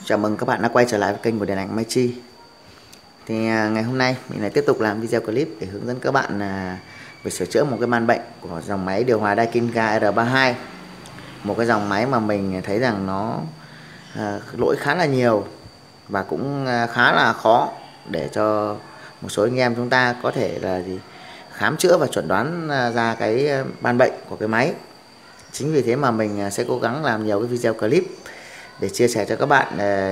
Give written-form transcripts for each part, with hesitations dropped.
Chào mừng các bạn đã quay trở lại với kênh của Điện Ảnh Mai Chi. Thì ngày hôm nay mình lại tiếp tục làm video clip để hướng dẫn các bạn về sửa chữa một cái ban bệnh của dòng máy điều hòa Daikin Ga R32. Một cái dòng máy mà mình thấy rằng nó lỗi khá là nhiều và cũng khá là khó để cho một số anh em chúng ta có thể là khám chữa và chuẩn đoán ra cái ban bệnh của cái máy. Chính vì thế mà mình sẽ cố gắng làm nhiều cái video clip để chia sẻ cho các bạn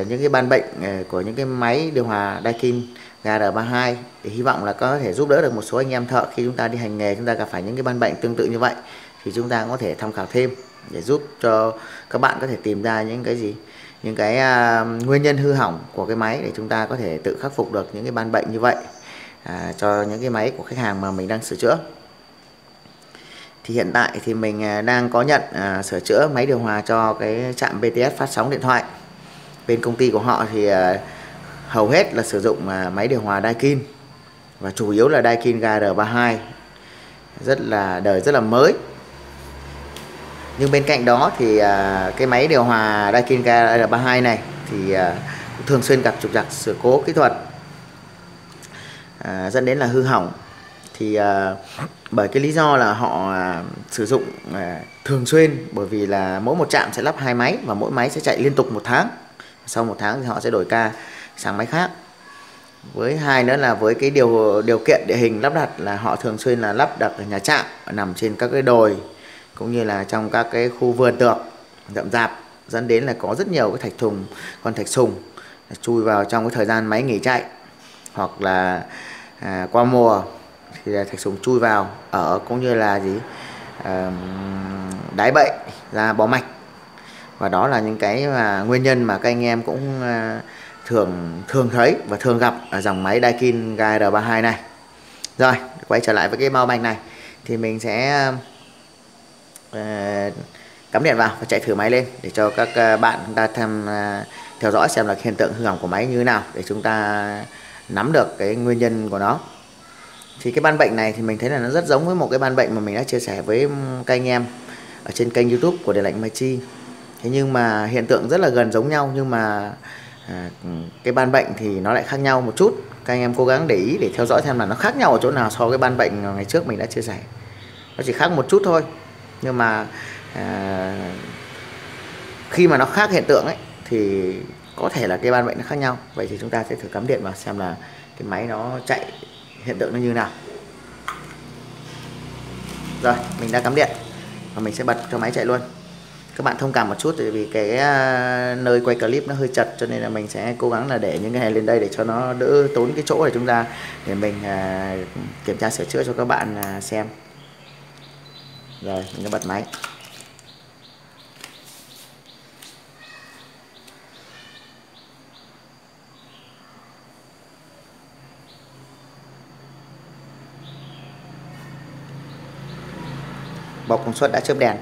những cái ban bệnh của những cái máy điều hòa Daikin Ga R32, để hy vọng là có thể giúp đỡ được một số anh em thợ khi chúng ta đi hành nghề, chúng ta gặp phải những cái ban bệnh tương tự như vậy thì chúng ta có thể tham khảo thêm để giúp cho các bạn có thể tìm ra những cái nguyên nhân hư hỏng của cái máy để chúng ta có thể tự khắc phục được những cái ban bệnh như vậy cho những cái máy của khách hàng mà mình đang sửa chữa. Thì hiện tại thì mình đang có nhận sửa chữa máy điều hòa cho cái trạm BTS phát sóng điện thoại. Bên công ty của họ thì hầu hết là sử dụng máy điều hòa Daikin và chủ yếu là Daikin Ga R32, đời rất là mới. Nhưng bên cạnh đó thì cái máy điều hòa Daikin Ga R32 này thì cũng thường xuyên gặp trục trặc sự cố kỹ thuật dẫn đến là hư hỏng. Thì bởi cái lý do là họ sử dụng thường xuyên, bởi vì là mỗi một trạm sẽ lắp 2 máy và mỗi máy sẽ chạy liên tục 1 tháng. Sau 1 tháng thì họ sẽ đổi ca sang máy khác. Với hai nữa là với cái điều kiện địa hình lắp đặt là họ thường xuyên là lắp đặt ở nhà trạm nằm trên các cái đồi cũng như là trong các cái khu vườn tược rậm rạp, dẫn đến là có rất nhiều cái con thạch sùng chui vào trong cái thời gian máy nghỉ chạy, hoặc là qua mùa thì thạch sùng chui vào ở, cũng như là đái bệnh ra bó mạch. Và đó là những cái nguyên nhân mà các anh em cũng thường thấy và thường gặp ở dòng máy Daikin Ga R32 này. Rồi, quay trở lại với cái bao banh này thì mình sẽ cắm điện vào và chạy thử máy lên để cho các bạn chúng ta theo dõi xem là hiện tượng hư hỏng của máy như thế nào, để chúng ta nắm được cái nguyên nhân của nó. Thì cái ban bệnh này thì mình thấy là nó rất giống với một cái ban bệnh mà mình đã chia sẻ với các anh em ở trên kênh YouTube của Điện Ảnh Mai Chi. Thế nhưng mà hiện tượng rất là gần giống nhau, nhưng mà cái ban bệnh thì nó lại khác nhau một chút. Các anh em cố gắng để ý để theo dõi xem là nó khác nhau ở chỗ nào so với cái ban bệnh ngày trước mình đã chia sẻ. Nó chỉ khác một chút thôi, nhưng mà khi mà nó khác hiện tượng ấy thì có thể là cái ban bệnh nó khác nhau. Vậy thì chúng ta sẽ thử cắm điện vào xem là cái máy nó chạy hiện tượng nó như nào. Rồi, mình đã cắm điện và mình sẽ bật cho máy chạy luôn. Các bạn thông cảm một chút, tại vì cái nơi quay clip nó hơi chật, cho nên là mình sẽ cố gắng là để những cái này lên đây để cho nó đỡ tốn cái chỗ để chúng ta để mình kiểm tra sửa chữa cho các bạn xem. Rồi, mình đã bật máy. Bọc công suất đã chớp đèn.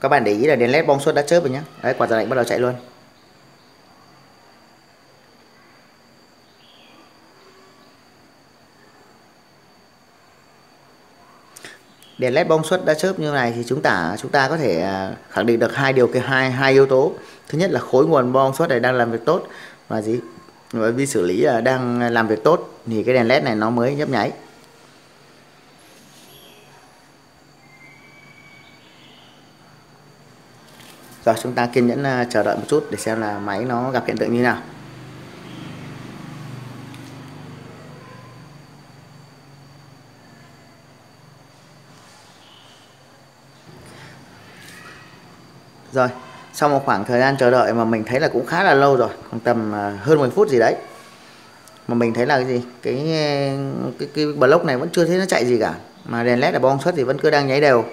Các bạn để ý là đèn led bong suất đã chớp rồi nhé. Đấy, quạt giật lạnh bắt đầu chạy luôn. Đèn led bong suất đã chớp như này thì chúng ta có thể khẳng định được hai yếu tố. Thứ nhất là khối nguồn bong suất này đang làm việc tốt, và vi xử lý đang làm việc tốt thì cái đèn led này nó mới nhấp nháy. Rồi, chúng ta kiên nhẫn chờ đợi một chút để xem là máy nó gặp hiện tượng như nào. Rồi, sau một khoảng thời gian chờ đợi mà mình thấy là cũng khá là lâu rồi, khoảng tầm hơn 10 phút gì đấy, mà mình thấy là cái gì, cái block này vẫn chưa thấy nó chạy gì cả, mà đèn led ở bong suất thì vẫn cứ đang nháy đều,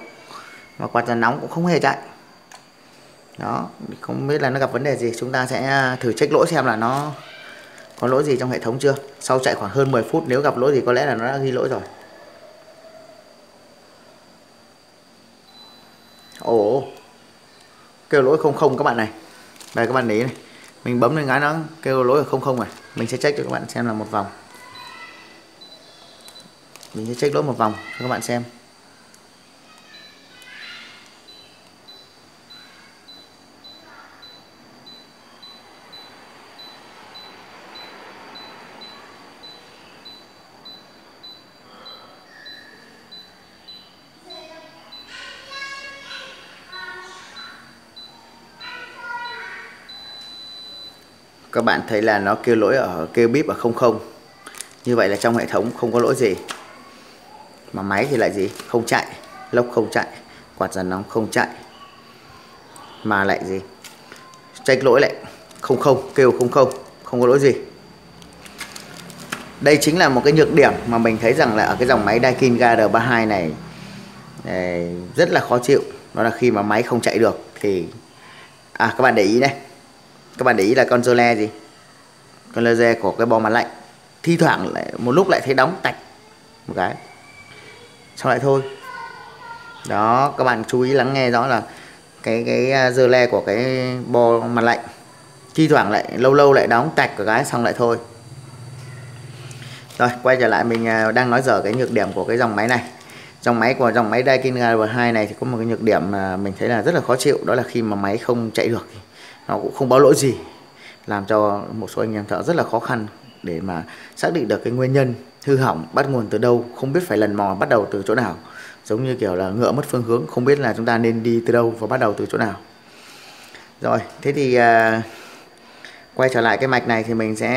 mà quạt giật nóng cũng không hề chạy. Đó, không biết là nó gặp vấn đề gì. Chúng ta sẽ thử check lỗi xem là nó có lỗi gì trong hệ thống chưa. Sau chạy khoảng hơn 10 phút, nếu gặp lỗi gì có lẽ là nó đã ghi lỗi rồi. Ồ, kêu lỗi 00 các bạn này. Đây các bạn để ý này, mình bấm lên cái nó kêu lỗi ở 00 này. Mình sẽ check cho các bạn xem là một vòng. Mình sẽ check lỗi một vòng cho các bạn xem. các bạn thấy là nó kêu lỗi kêu bíp ở 00. Như vậy là trong hệ thống không có lỗi gì, mà máy thì lại gì, không chạy, lốc không chạy, quạt dàn nóng không chạy, mà lại gì, check lỗi lại 00, kêu 00, không có lỗi gì. Đây chính là một cái nhược điểm mà mình thấy rằng là ở cái dòng máy Daikin GR32 này rất là khó chịu. Đó là khi mà máy không chạy được thì các bạn để ý này, các bạn để ý là con rơ le gì, con le của cái bo mặt lạnh thi thoảng lại một lúc lại thấy đóng tạch một cái, xong lại thôi. Đó, các bạn chú ý lắng nghe rõ là cái rơ le của cái bo mặt lạnh thi thoảng lại lâu lâu lại đóng tạch một cái, xong lại thôi. Rồi quay trở lại, mình đang nói dở cái nhược điểm của cái dòng máy này. Dòng máy Daikin GR2 này thì có một cái nhược điểm mà mình thấy là rất là khó chịu, đó là khi mà máy không chạy được thì nó cũng không báo lỗi gì, làm cho một số anh em thợ rất là khó khăn để mà xác định được cái nguyên nhân hư hỏng bắt nguồn từ đâu, không biết phải lần mò bắt đầu từ chỗ nào, giống như kiểu là ngựa mất phương hướng, không biết là chúng ta nên đi từ đâu và bắt đầu từ chỗ nào. Rồi thế thì quay trở lại cái mạch này thì mình sẽ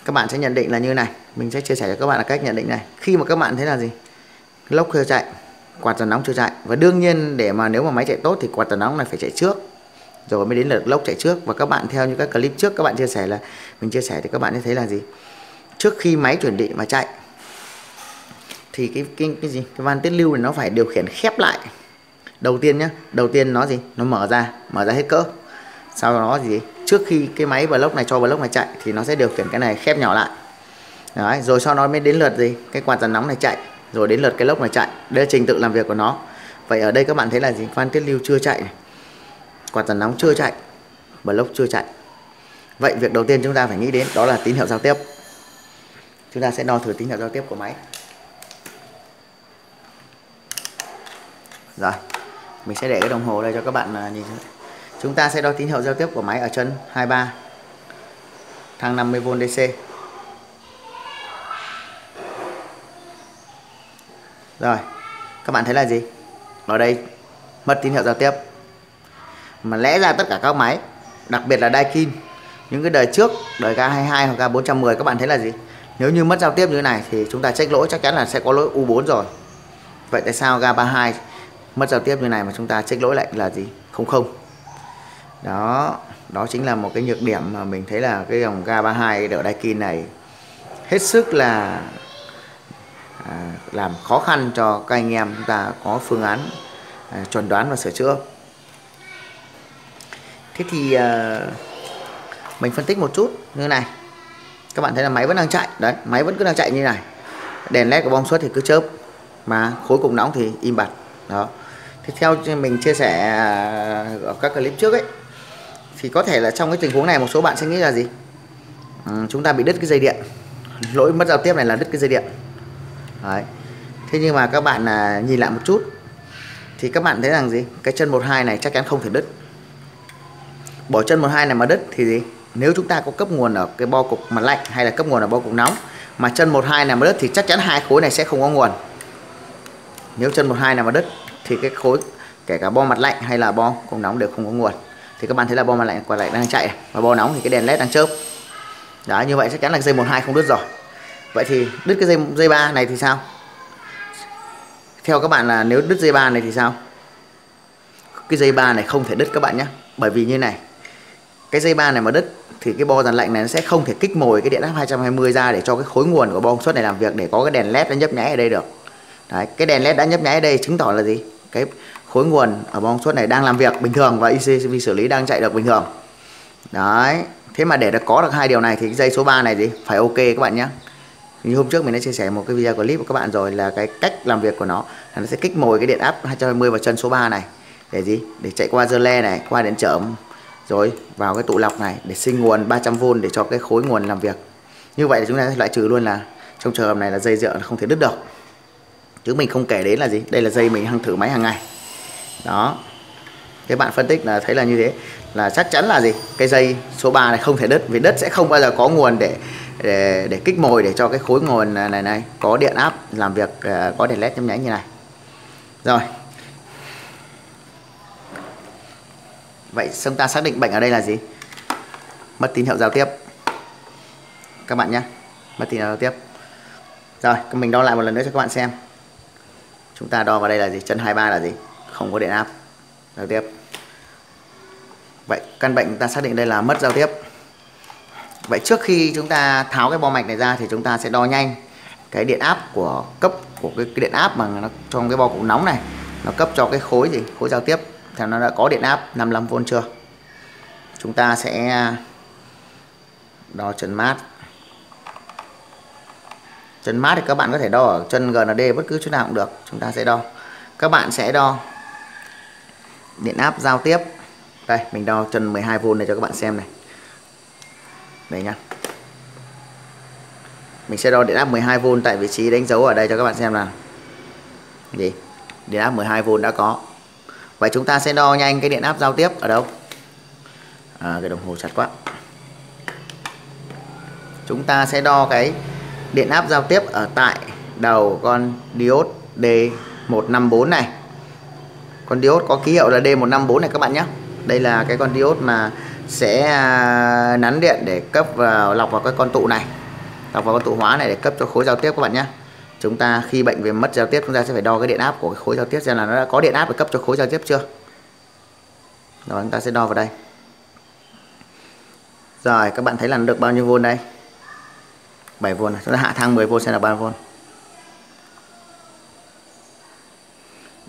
các bạn sẽ nhận định là như này, mình sẽ chia sẻ cho các bạn là cách nhận định này. Khi mà các bạn thấy là gì, lốc chưa chạy, quạt dàn nóng chưa chạy, và đương nhiên để mà nếu mà máy chạy tốt thì quạt dàn nóng này phải chạy trước rồi mới đến lượt lốc chạy trước. Và các bạn theo như các clip trước các bạn chia sẻ là mình chia sẻ thì các bạn sẽ thấy là gì, trước khi máy chuẩn bị mà chạy thì cái gì, cái van tiết lưu này nó phải điều khiển khép lại đầu tiên nhá. Đầu tiên nó gì, nó mở ra hết cỡ, sau đó gì, trước khi cái máy block này cho block này chạy thì nó sẽ điều khiển cái này khép nhỏ lại. Đấy, rồi sau đó mới đến lượt gì, cái quạt dàn nóng này chạy, rồi đến lượt cái lốc này chạy. Đây là trình tự làm việc của nó. Vậy ở đây các bạn thấy là gì, van tiết lưu chưa chạy này, quạt dàn nóng chưa chạy, block chưa chạy. Vậy việc đầu tiên chúng ta phải nghĩ đến đó là tín hiệu giao tiếp. Chúng ta sẽ đo thử tín hiệu giao tiếp của máy. Rồi, mình sẽ để cái đồng hồ đây cho các bạn nhìn. Chúng ta sẽ đo tín hiệu giao tiếp của máy ở chân 23 thang 50V DC. Rồi, các bạn thấy là gì? Ở đây mất tín hiệu giao tiếp. Mà lẽ ra tất cả các máy, đặc biệt là Daikin, những cái đời trước, đời K22 hoặc K410, các bạn thấy là gì? Nếu như mất giao tiếp như thế này thì chúng ta check lỗi chắc chắn là sẽ có lỗi U4 rồi. Vậy tại sao K32 mất giao tiếp như này mà chúng ta check lỗi lại là gì? 00. Đó chính là một cái nhược điểm mà mình thấy là cái dòng K32 đỡ Daikin này hết sức là làm khó khăn cho các anh em chúng ta có phương án chuẩn đoán và sửa chữa. Thế thì mình phân tích một chút như thế này. Các bạn thấy là máy vẫn đang chạy. Đấy, máy vẫn cứ đang chạy như này. Đèn led của bong suất thì cứ chớp, mà khối cục nóng thì im bặt. Đó. Thì theo mình chia sẻ ở các clip trước ấy, thì có thể là trong cái tình huống này một số bạn sẽ nghĩ là gì, chúng ta bị đứt cái dây điện. Lỗi mất giao tiếp này là đứt cái dây điện. Đấy. Thế nhưng mà các bạn nhìn lại một chút thì các bạn thấy rằng gì, cái chân 12 này chắc chắn không thể đứt. Bỏ chân 12 này mà đứt thì gì, nếu chúng ta có cấp nguồn ở cái bo cục mặt lạnh hay là cấp nguồn ở bo cục nóng mà chân 12 này mà đứt thì chắc chắn hai khối này sẽ không có nguồn. Nếu chân 12 này mà đứt thì cái khối kể cả bo mặt lạnh hay là bo cục nóng đều không có nguồn. Thì các bạn thấy là bo mặt lạnh quạt lạnh đang chạy và bo nóng thì cái đèn led đang chớp. Đó, như vậy chắc chắn là dây 12 không đứt rồi. Vậy thì đứt cái dây 3 này thì sao? Theo các bạn là nếu đứt dây 3 này thì sao? Cái dây 3 này không thể đứt các bạn nhé. Bởi vì như này, cái dây 3 này mà đứt thì cái bo dàn lạnh này nó sẽ không thể kích mồi cái điện áp 220 ra để cho cái khối nguồn của bo công suất này làm việc để có cái đèn led nó nhấp nháy ở đây được. Đấy, cái đèn led đã nhấp nháy ở đây chứng tỏ là gì? Cái khối nguồn ở bo công suất này đang làm việc bình thường và IC xử lý đang chạy được bình thường. Đấy, thế mà để có được hai điều này thì cái dây số 3 này gì? Phải ok các bạn nhé. Như hôm trước mình đã chia sẻ một cái video clip của các bạn rồi, là cái cách làm việc của nó là nó sẽ kích mồi cái điện áp 220 vào chân số 3 này để gì? Để chạy qua dơ le này, qua điện chởm rồi vào cái tụ lọc này để sinh nguồn 300V để cho cái khối nguồn làm việc. Như vậy thì chúng ta sẽ loại trừ luôn là trong trường hợp này là dây dựa không thể đứt được. Chứ mình không kể đến là gì? Đây là dây mình hăng thử máy hàng ngày. Đó. Các bạn phân tích là thấy là như thế, là chắc chắn là gì? Cái dây số 3 này không thể đứt, vì đứt sẽ không bao giờ có nguồn để kích mồi để cho cái khối nguồn này có điện áp làm việc, có đèn led nhấp nháy như này. Rồi. Vậy chúng ta xác định bệnh ở đây là gì? mất tín hiệu giao tiếp các bạn nhé, mất tín hiệu giao tiếp. Rồi mình đo lại một lần nữa cho các bạn xem. Chúng ta đo vào đây là gì? Chân 23 là gì? Không có điện áp giao tiếp. Vậy căn bệnh chúng ta xác định đây là mất giao tiếp. Vậy trước khi chúng ta tháo cái bo mạch này ra thì chúng ta sẽ đo nhanh cái điện áp của cấp của cái điện áp mà nó trong cái bo cục nóng này, nó cấp cho cái khối gì? Khối giao tiếp thì nó đã có điện áp 55V chưa? Chúng ta sẽ đo chân mát. Chân mát thì các bạn có thể đo ở chân GND bất cứ chỗ nào cũng được. Chúng ta sẽ đo. Các bạn sẽ đo điện áp giao tiếp. Đây, mình đo chân 12V này cho các bạn xem này. Đây nhá. Mình sẽ đo điện áp 12V tại vị trí đánh dấu ở đây cho các bạn xem là gì? Điện áp 12V đã có. Vậy chúng ta sẽ đo nhanh cái điện áp giao tiếp ở đâu? Cái đồng hồ chặt quá. Chúng ta sẽ đo cái điện áp giao tiếp ở tại đầu con diode D154 này. Con diode có ký hiệu là D154 này các bạn nhé. Đây là cái con diode mà sẽ nắn điện để cấp vào, lọc vào cái con tụ này, lọc vào con tụ hóa này để cấp cho khối giao tiếp các bạn nhé. Chúng ta khi bệnh về mất giao tiếp chúng ta sẽ phải đo cái điện áp của cái khối giao tiếp xem là nó đã có điện áp để cấp cho khối giao tiếp chưa. Rồi chúng ta sẽ đo vào đây. Rồi các bạn thấy là nó được bao nhiêu vôn đây? 7V này. Chúng ta hạ thang 10V xem là bao V.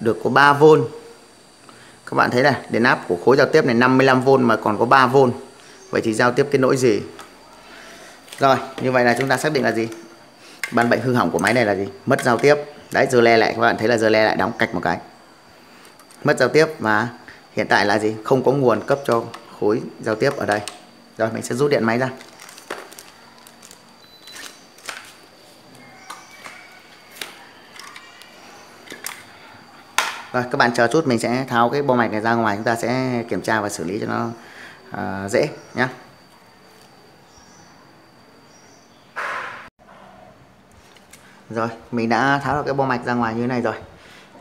Được có 3V. Các bạn thấy này, điện áp của khối giao tiếp này 55V mà còn có 3V. Vậy thì giao tiếp cái nỗi gì? Rồi, như vậy là chúng ta xác định là gì? Ban bệnh hư hỏng của máy này là gì? Mất giao tiếp. Đấy, giơ le lại, các bạn thấy là giơ le lại đóng cạch một cái. Mất giao tiếp và hiện tại là gì? Không có nguồn cấp cho khối giao tiếp ở đây. Rồi, mình sẽ rút điện máy ra. Rồi, các bạn chờ chút, mình sẽ tháo cái bo mạch này ra ngoài, chúng ta sẽ kiểm tra và xử lý cho nó dễ nhé. Rồi, mình đã tháo được cái bo mạch ra ngoài như thế này rồi.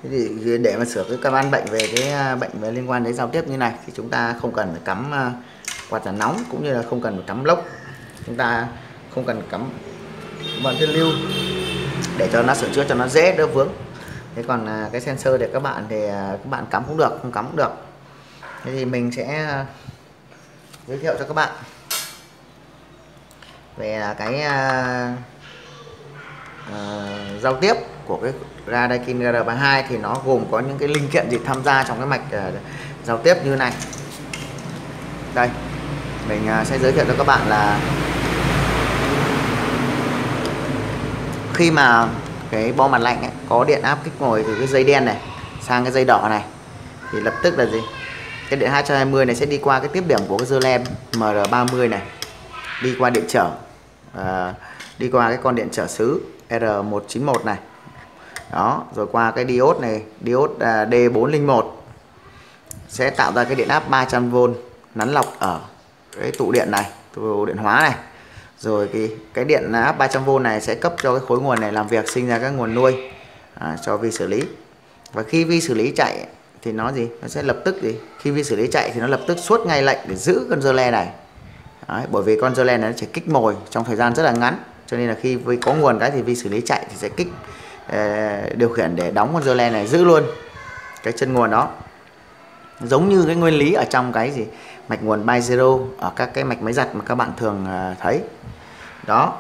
Thế thì để mà sửa cái căn bệnh về cái bệnh về liên quan đến giao tiếp như này thì chúng ta không cần phải cắm quạt giật nóng, cũng như là không cần phải cắm lốc. Chúng ta không cần cắm bằng thiên lưu để cho nó sửa chữa cho nó dễ đỡ vướng. Thế còn cái sensor để các bạn thì các bạn cắm cũng được, không cắm cũng được. Thế thì mình sẽ giới thiệu cho các bạn về cái giao tiếp của cái loa Daikin GR32 thì nó gồm có những cái linh kiện gì tham gia trong cái mạch giao tiếp như này. Đây, mình sẽ giới thiệu cho các bạn là khi mà cái bo mặt lạnh ấy, có điện áp kích ngồi từ cái dây đen này sang cái dây đỏ này thì lập tức là gì? Cái điện 220 này sẽ đi qua cái tiếp điểm của cái dơ le MR30 này, đi qua điện trở, đi qua cái con điện trở xứ R191 này. Đó, rồi qua cái diode này, diode D401 sẽ tạo ra cái điện áp 300V nắn lọc ở cái tụ điện này, tụ điện hóa này. Rồi cái điện áp 300V này sẽ cấp cho cái khối nguồn này làm việc, sinh ra các nguồn nuôi cho vi xử lý. Và khi vi xử lý chạy thì nó gì? Nó sẽ lập tức gì? Khi vi xử lý chạy thì nó lập tức xuất ngay lệnh để giữ con dơ le này. Đấy, bởi vì con dơ le này nó chỉ kích mồi trong thời gian rất là ngắn, cho nên là khi có nguồn cái thì vi xử lý chạy thì sẽ kích điều khiển để đóng con dơ le này, giữ luôn cái chân nguồn đó. Giống như cái nguyên lý ở trong cái gì? Mạch nguồn by zero ở các cái mạch máy giặt mà các bạn thường thấy. Đó.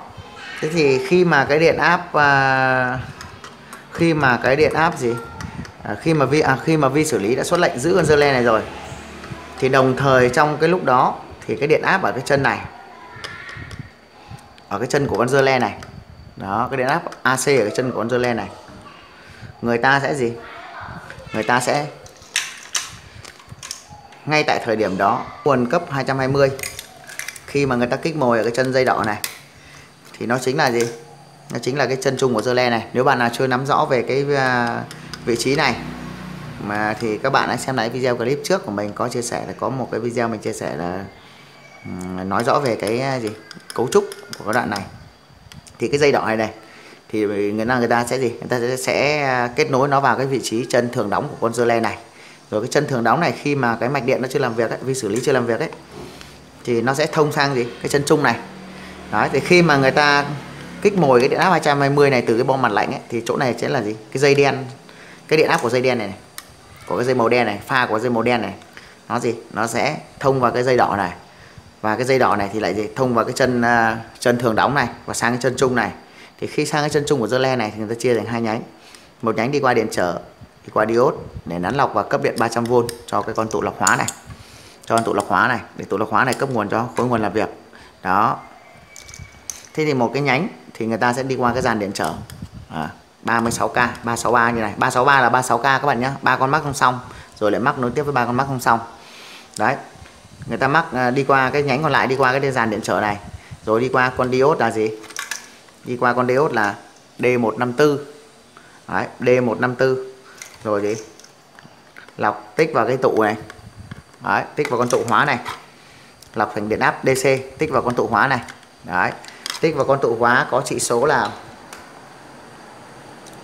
Thế thì khi mà cái điện áp khi mà vi xử lý đã xuất lệnh giữ con dơ le này rồi thì đồng thời trong cái lúc đó thì cái điện áp ở cái chân này, ở cái chân của con dơ le này, đó, cái điện áp AC ở cái chân của con dơ le này, người ta sẽ gì? Người ta sẽ ngay tại thời điểm đó nguồn cấp 220 khi mà người ta kích mồi ở cái chân dây đỏ này thì nó chính là gì? Nó chính là cái chân chung của dơ le này. Nếu bạn nào chưa nắm rõ về cái vị trí này mà thì các bạn hãy xem lại video clip trước của mình có chia sẻ, là có một cái video mình chia sẻ là nói rõ về cái gì? Cấu trúc của cái đoạn này. Thì cái dây đỏ này thì người ta sẽ gì? Người ta sẽ kết nối nó vào cái vị trí chân thường đóng của con dơ le này. Rồi cái chân thường đóng này khi mà cái mạch điện nó chưa làm việc ấy, vi xử lý chưa làm việc ấy, thì nó sẽ thông sang gì cái chân trung này. Đấy, thì khi mà người ta kích mồi cái điện áp 220 này từ cái bo mặt lạnh ấy, thì chỗ này sẽ là gì, cái dây đen, cái điện áp của dây đen này, của cái dây màu đen này, pha của dây màu đen này, nó gì, nó sẽ thông vào cái dây đỏ này, và cái dây đỏ này thì lại gì, thông vào cái chân thường đóng này và sang cái chân trung này. Thì khi sang cái chân trung của dơ le này thì người ta chia thành hai nhánh, một nhánh đi qua điện trở, đi qua diode để nắn lọc và cấp điện 300V cho cái con tụ lọc hóa này, cho con tụ lọc hóa này, để tụ lọc hóa này cấp nguồn cho khối nguồn làm việc đó. Thế thì một cái nhánh thì người ta sẽ đi qua cái dàn điện trở 36K, 363 như này, 363 là 36K các bạn nhé, 3 con mắc song song rồi lại mắc nối tiếp với 3 con mắc song song. Đấy, người ta mắc đi qua cái nhánh còn lại, đi qua cái dàn điện trở này, rồi đi qua con diode là gì, đi qua con diode là D154. Đấy, D154 rồi gì, lọc tích vào cái tụ này. Đấy, tích vào con tụ hóa này, lọc thành điện áp DC, tích vào con tụ hóa này. Đấy, tích vào con tụ hóa có trị số là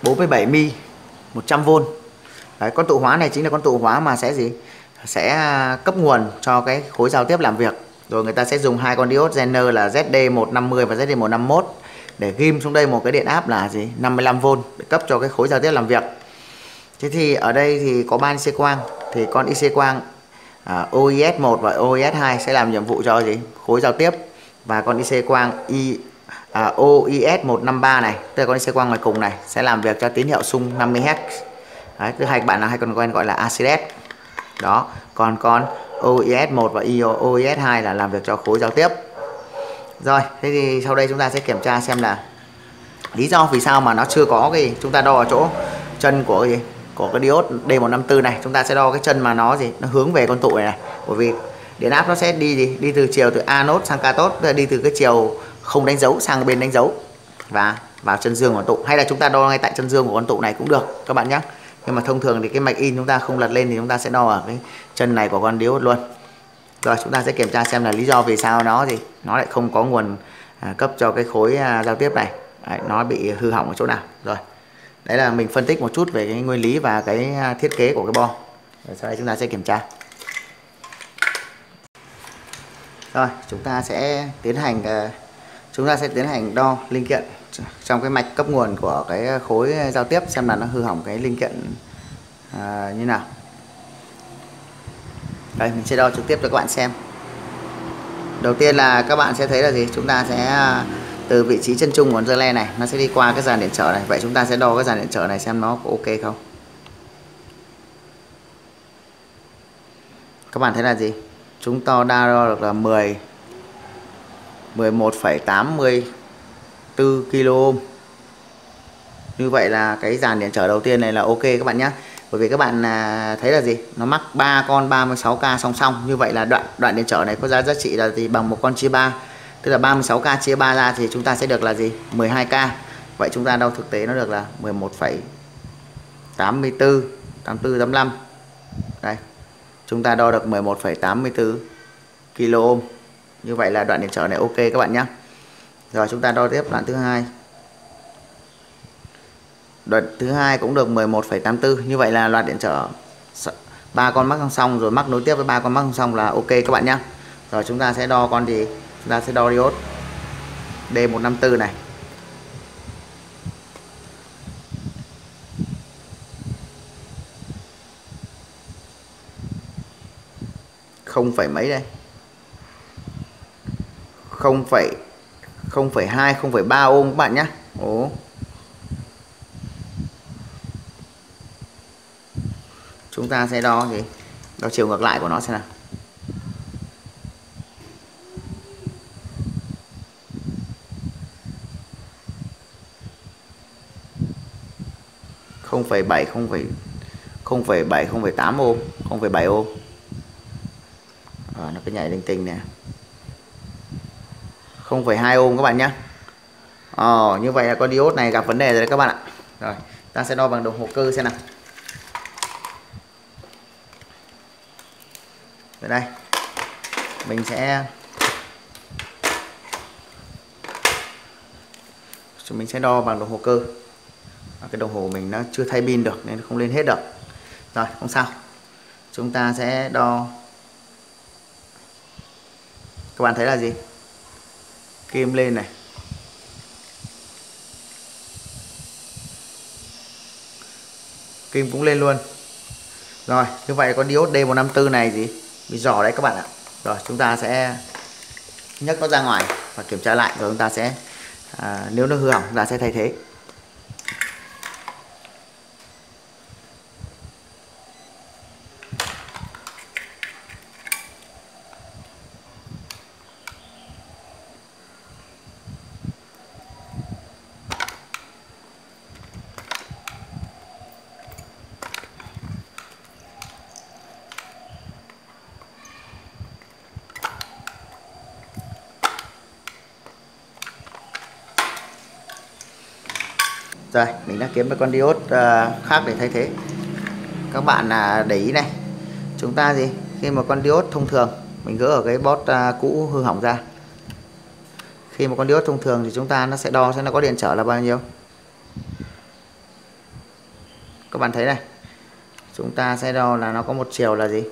47 mi 100V. Đấy, con tụ hóa này chính là con tụ hóa mà sẽ gì, sẽ cấp nguồn cho cái khối giao tiếp làm việc. Rồi người ta sẽ dùng hai con diode Zener là ZD150 và ZD151 để ghim xuống đây một cái điện áp là gì, 55V để cấp cho cái khối giao tiếp làm việc. Thế thì ở đây thì có 3 IC quang, thì con IC quang OIS1 và OIS2 sẽ làm nhiệm vụ cho gì, khối giao tiếp, và con IC quang OIS153 này, tức là con IC quang ngoài cùng này, sẽ làm việc cho tín hiệu xung 50Hz. Đấy, thứ hai bạn là hay còn quen gọi là ACDS. Đó, còn con OIS1 và OIS2 là làm việc cho khối giao tiếp. Rồi, thế thì sau đây chúng ta sẽ kiểm tra xem là lý do vì sao mà nó chưa có cái, chúng ta đo ở chỗ chân của cái gì, của cái diode D154 này, chúng ta sẽ đo cái chân mà nó gì, nó hướng về con tụ này này, bởi vì điện áp nó sẽ đi gì, đi từ chiều từ anode sang cathode, tức là đi từ cái chiều không đánh dấu sang bên đánh dấu và vào chân dương của con tụ, hay là chúng ta đo ngay tại chân dương của con tụ này cũng được các bạn nhé. Nhưng mà thông thường thì cái mạch in chúng ta không lật lên thì chúng ta sẽ đo ở cái chân này của con diode luôn. Rồi chúng ta sẽ kiểm tra xem là lý do vì sao nó gì, nó lại không có nguồn cấp cho cái khối giao tiếp này. Đấy, nó bị hư hỏng ở chỗ nào. Rồi đấy là mình phân tích một chút về cái nguyên lý và cái thiết kế của cái bo. Rồi sau đây chúng ta sẽ kiểm tra. Rồi chúng ta sẽ tiến hành đo linh kiện trong cái mạch cấp nguồn của cái khối giao tiếp, xem là nó hư hỏng cái linh kiện như nào. Đây mình sẽ đo trực tiếp cho các bạn xem. Đầu tiên là các bạn sẽ thấy là gì, chúng ta sẽ từ vị trí chân trung của con dơ le này, nó sẽ đi qua cái dàn điện trở này. Vậy chúng ta sẽ đo cái dàn điện trở này xem nó có ok không. Các bạn thấy là gì, chúng ta đo được là 11,84 kΩ. Như vậy là cái dàn điện trở đầu tiên này là ok các bạn nhé. Bởi vì các bạn thấy là gì, nó mắc 3 con 36K song song. Như vậy là đoạn điện trở này có giá trị là gì, bằng một con chia 3. Tức là 36K chia 3 ra thì chúng ta sẽ được là gì, 12K. Vậy chúng ta đo thực tế nó được là 11,84 đây, chúng ta đo được 11,84 kΩ. Như vậy là đoạn điện trở này ok các bạn nhé. Rồi chúng ta đo tiếp đoạn thứ hai. Đoạn thứ hai cũng được 11,84. Như vậy là loạt điện trở 3 con mắc song song rồi mắc nối tiếp với 3 con mắc song song là ok các bạn nhé. Rồi chúng ta sẽ đo con gì? Chúng ta sẽ đo diode D154 này. Không phẩy mấy đây, 0,2 0,3 ohm các bạn nhé. Ồ, chúng ta sẽ đo gì, đo chiều ngược lại của nó xem nào. Không phẩy 7 0,8 ohm, 0,7 ohm. Nó cứ nhảy linh tinh nè, 0,2 ohm các bạn nhé. Như vậy là con diode này gặp vấn đề rồi đấy các bạn ạ. Rồi ta sẽ đo bằng đồng hồ cơ xem nào. Ở đây mình sẽ đo bằng đồng hồ cơ. Cái đồng hồ mình nó chưa thay pin được nên không lên hết được. Rồi không sao, chúng ta sẽ đo Các bạn thấy là gì? Kim lên này. Kim cũng lên luôn. Rồi, như vậy con diode D154 này gì? Bị rò đấy các bạn ạ. Rồi, chúng ta sẽ nhấc nó ra ngoài và kiểm tra lại, rồi chúng ta sẽ nếu nó hư hỏng chúng ta sẽ thay thế. Rồi, mình đã kiếm một con diode khác để thay thế. Các bạn để ý này, chúng ta gì? Khi một con diode thông thường, mình gỡ ở cái bót cũ hư hỏng ra. Khi một con diode thông thường thì chúng ta nó sẽ đo xem nó có điện trở là bao nhiêu. Các bạn thấy này, chúng ta sẽ đo là nó có một chiều là gì?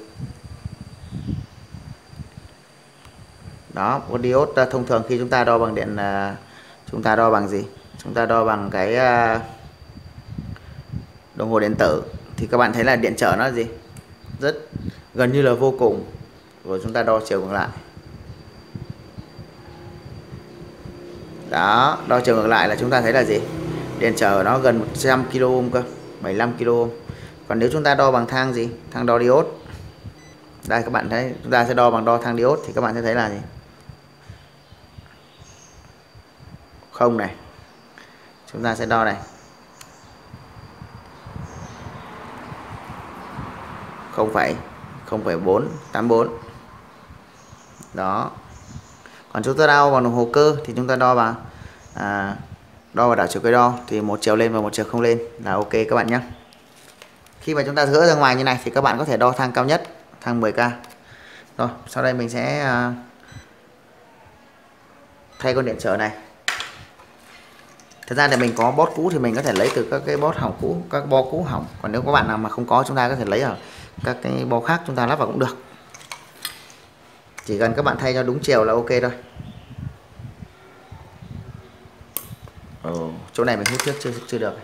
Đó, một diode thông thường khi chúng ta đo bằng điện chúng ta đo bằng gì? Chúng ta đo bằng cái đồng hồ điện tử thì các bạn thấy là điện trở nó là gì? Rất gần như là vô cùng. Rồi chúng ta đo chiều ngược lại. Đó, đo chiều ngược lại là chúng ta thấy là gì? Điện trở nó gần 100 kΩ cơ, 75 kΩ. Còn nếu chúng ta đo bằng thang gì? Thang đo diode. Đây các bạn thấy, chúng ta sẽ đo bằng đo thang diode thì các bạn sẽ thấy là gì? Không này. Chúng ta sẽ đo này. 0,484. Đó. Còn chúng ta đo bằng đồng hồ cơ thì chúng ta đo bằng đo vào đảo chiều cây đo thì một chiều lên và một chiều không lên là ok các bạn nhé. Khi mà chúng ta gỡ ra ngoài như này thì các bạn có thể đo thang cao nhất, thang 10k. Rồi, sau đây mình sẽ thay con điện trở này. Thật ra thì mình có bót cũ thì mình có thể lấy từ các cái bót hỏng cũ, các bo cũ hỏng. Còn nếu các bạn nào mà không có, chúng ta có thể lấy ở các cái bo khác chúng ta lắp vào cũng được. Chỉ cần các bạn thay cho đúng chiều là ok thôi. Chỗ này mình hút trước chưa được.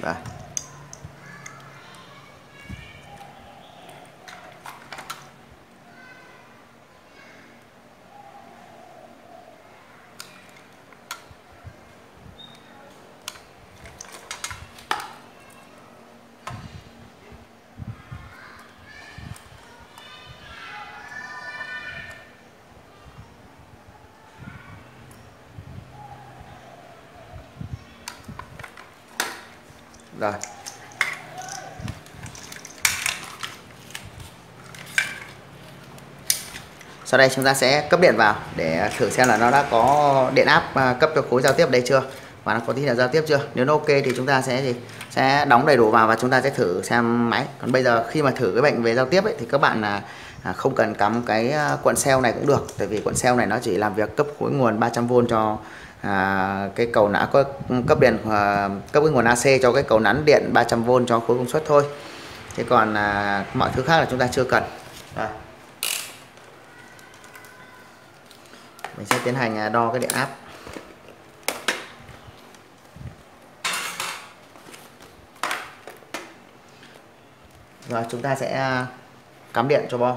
Đây. Rồi. Sau đây chúng ta sẽ cấp điện vào để thử xem là nó đã có điện áp cấp cho khối giao tiếp đây chưa, và nó có tí là giao tiếp chưa. Nếu nó ok thì chúng ta sẽ đóng đầy đủ vào và chúng ta sẽ thử xem máy. Còn bây giờ khi mà thử cái bệnh về giao tiếp ấy, thì các bạn không cần cắm cái cuộn cell này cũng được, tại vì cuộn cell này nó chỉ làm việc cấp khối nguồn 300V cho cái cầu nã có cấp điện cấp cái nguồn AC cho cái cầu nắn điện 300V cho khối công suất thôi. Thế còn mọi thứ khác là chúng ta chưa cần. Rồi. Mình sẽ tiến hành đo cái điện áp. Rồi chúng ta sẽ cắm điện cho bo.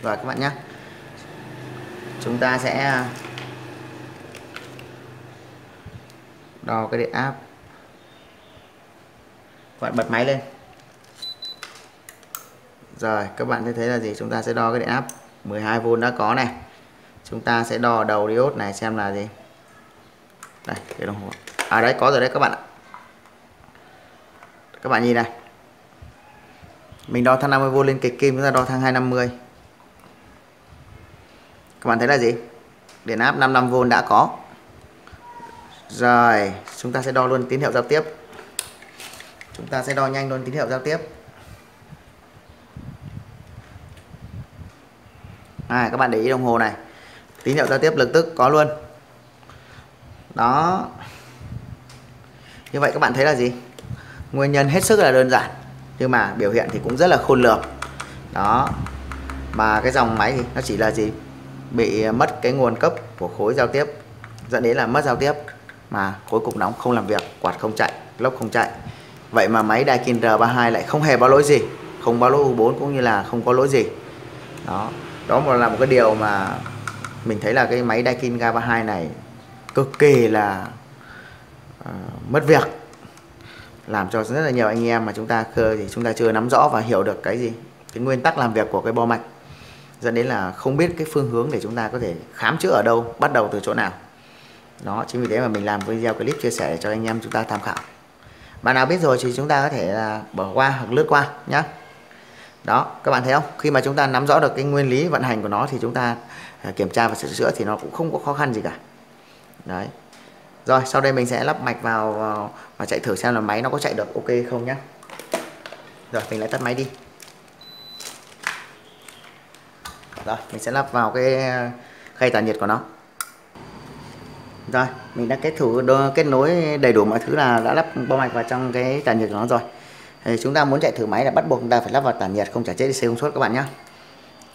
Rồi các bạn nhé. Chúng ta sẽ đo cái điện áp. Các bạn bật máy lên. Rồi các bạn sẽ thấy là gì? Chúng ta sẽ đo cái điện áp 12V đã có này. Chúng ta sẽ đo đầu diode này xem là gì. Đây, cái đồng hồ. À đấy, có rồi đấy các bạn ạ. Các bạn nhìn này. Mình đo thang 50V lên kịch kim, chúng ta đo thang 250. Các bạn thấy là gì? Điện áp 55V đã có. Rồi chúng ta sẽ đo luôn tín hiệu giao tiếp. Chúng ta sẽ đo nhanh luôn tín hiệu giao tiếp. Các bạn để ý đồng hồ này, tín hiệu giao tiếp lập tức có luôn. Đó. Như vậy các bạn thấy là gì? Nguyên nhân hết sức là đơn giản, nhưng mà biểu hiện thì cũng rất là khôn lường. Đó. Mà cái dòng máy thì nó chỉ là gì? Bị mất cái nguồn cấp của khối giao tiếp, dẫn đến là mất giao tiếp, mà khối cục nóng không làm việc, quạt không chạy, lốc không chạy. Vậy mà máy Daikin R32 lại không hề báo lỗi gì, không báo lỗi U4 cũng như là không có lỗi gì. Đó. Đó là một cái điều mà mình thấy là cái máy Daikin K32 này cực kỳ là mất việc, làm cho rất là nhiều anh em mà chúng ta chưa nắm rõ và hiểu được cái gì, cái nguyên tắc làm việc của cái bo mạch, dẫn đến là không biết cái phương hướng để chúng ta có thể khám chữa ở đâu, bắt đầu từ chỗ nào. Đó, chính vì thế mà mình làm video clip chia sẻ để cho anh em chúng ta tham khảo. Bạn nào biết rồi thì chúng ta có thể là bỏ qua hoặc lướt qua nhé. Đó, các bạn thấy không? Khi mà chúng ta nắm rõ được cái nguyên lý vận hành của nó thì chúng ta kiểm tra và sửa chữa thì nó cũng không có khó khăn gì cả. Đấy. Rồi, sau đây mình sẽ lắp mạch vào và chạy thử xem là máy nó có chạy được ok không nhé. Rồi, mình lại tắt máy đi. Rồi, mình sẽ lắp vào cái khay tản nhiệt của nó. Rồi, mình đã kết nối đầy đủ mọi thứ, là đã lắp bo mạch vào trong cái tản nhiệt của nó rồi. Thì chúng ta muốn chạy thử máy là bắt buộc chúng ta phải lắp vào tản nhiệt, không chả chết đi xe công suất các bạn nhé.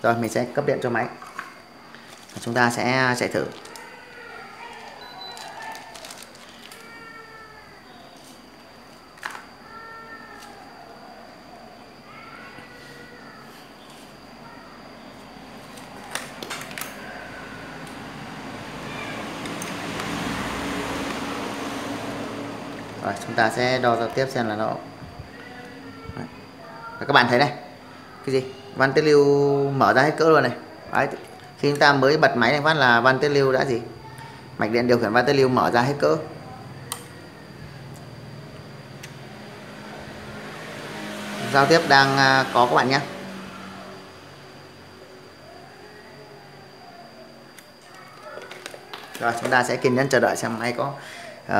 Rồi, mình sẽ cấp điện cho máy. Chúng ta sẽ chạy thử. Rồi, chúng ta sẽ đo giao tiếp xem là nó. Đấy. Các bạn thấy này, cái gì? Van tiết lưu mở ra hết cỡ luôn này. Đấy. Khi chúng ta mới bật máy này phát là van tiết lưu đã gì? Mạch điện điều khiển van tiết lưu mở ra hết cỡ. Giao tiếp đang có các bạn nhé. Rồi, chúng ta sẽ kiên nhẫn chờ đợi xem máy có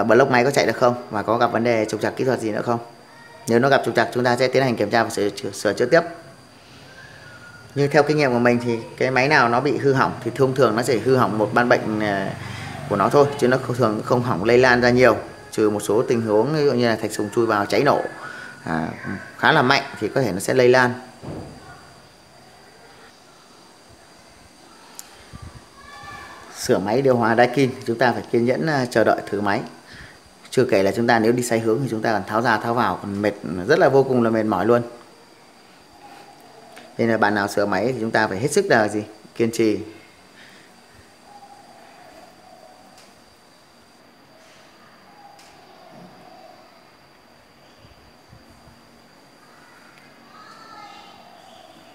block máy có chạy được không, và có gặp vấn đề trục trặc kỹ thuật gì nữa không. Nếu nó gặp trục trặc, chúng ta sẽ tiến hành kiểm tra và sửa chữa tiếp. Nhưng theo kinh nghiệm của mình thì cái máy nào nó bị hư hỏng thì thông thường nó sẽ hư hỏng một ban bệnh của nó thôi, chứ nó thường không hỏng lây lan ra nhiều, trừ một số tình huống ví dụ như là thạch sùng chui vào cháy nổ khá là mạnh thì có thể nó sẽ lây lan. Sửa máy điều hòa Daikin chúng ta phải kiên nhẫn chờ đợi thử máy. Chưa kể là chúng ta nếu đi sai hướng thì chúng ta còn tháo ra tháo vào, còn mệt, rất là vô cùng là mệt mỏi luôn. Nên là bạn nào sửa máy thì chúng ta phải hết sức là gì? Kiên trì.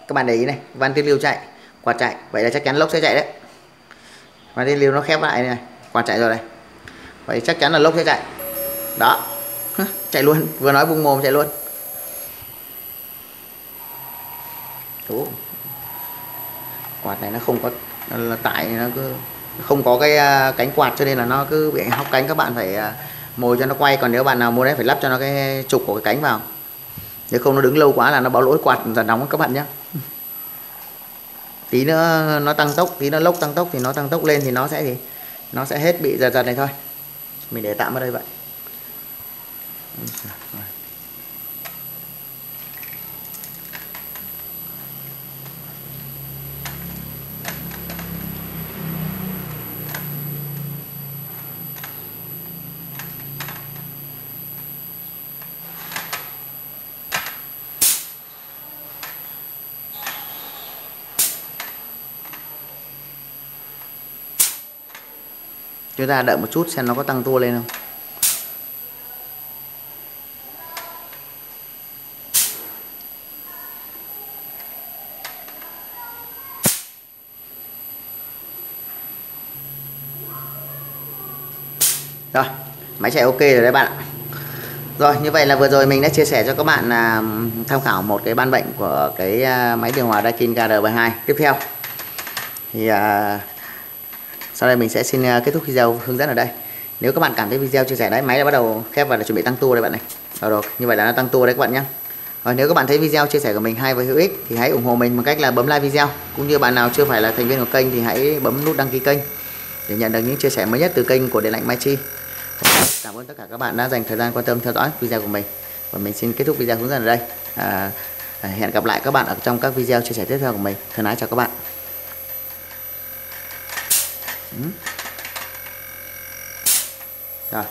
Các bạn để ý này, van tiết lưu chạy, quạt chạy, vậy là chắc chắn lốc sẽ chạy đấy. Van tiết lưu nó khép lại này, quạt chạy rồi này, vậy chắc chắn là lốc sẽ chạy. Đó, chạy luôn, vừa nói bung mồm chạy luôn. Quạt này nó không có, tại nó cứ không có cái cánh quạt cho nên là nó cứ bị hóc cánh, các bạn phải mồi cho nó quay. Còn nếu bạn nào mua đấy phải lắp cho nó cái trục của cái cánh vào, nếu không nó đứng lâu quá là nó báo lỗi quạt dần nóng các bạn nhé. Tí nữa nó tăng tốc, tí nó lốc tăng tốc thì nó tăng tốc lên thì nó sẽ gì? Nó sẽ hết bị giật này thôi. Mình để tạm ở đây vậy. Chúng ta đợi một chút xem nó có tăng tua lên không. Rồi, máy chạy ok rồi đấy bạn ạ. Rồi, như vậy là vừa rồi mình đã chia sẻ cho các bạn tham khảo một cái ban bệnh của cái máy điều hòa Daikin KR32. Tiếp theo thì sau đây mình sẽ xin kết thúc video hướng dẫn ở đây. Nếu các bạn cảm thấy video chia sẻ đấy, máy đã bắt đầu khép và là chuẩn bị tăng tua đây bạn này. Rồi, như vậy là nó tăng tua đấy các bạn nhé. Rồi, nếu các bạn thấy video chia sẻ của mình hay và hữu ích thì hãy ủng hộ mình bằng cách là bấm like video, cũng như bạn nào chưa phải là thành viên của kênh thì hãy bấm nút đăng ký kênh để nhận được những chia sẻ mới nhất từ kênh của Điện lạnh Mai Chi. Cảm ơn tất cả các bạn đã dành thời gian quan tâm theo dõi video của mình. Và mình xin kết thúc video hướng dẫn ở đây. Hẹn gặp lại các bạn ở trong các video chia sẻ tiếp theo của mình. Thân ái chào các bạn. Rồi.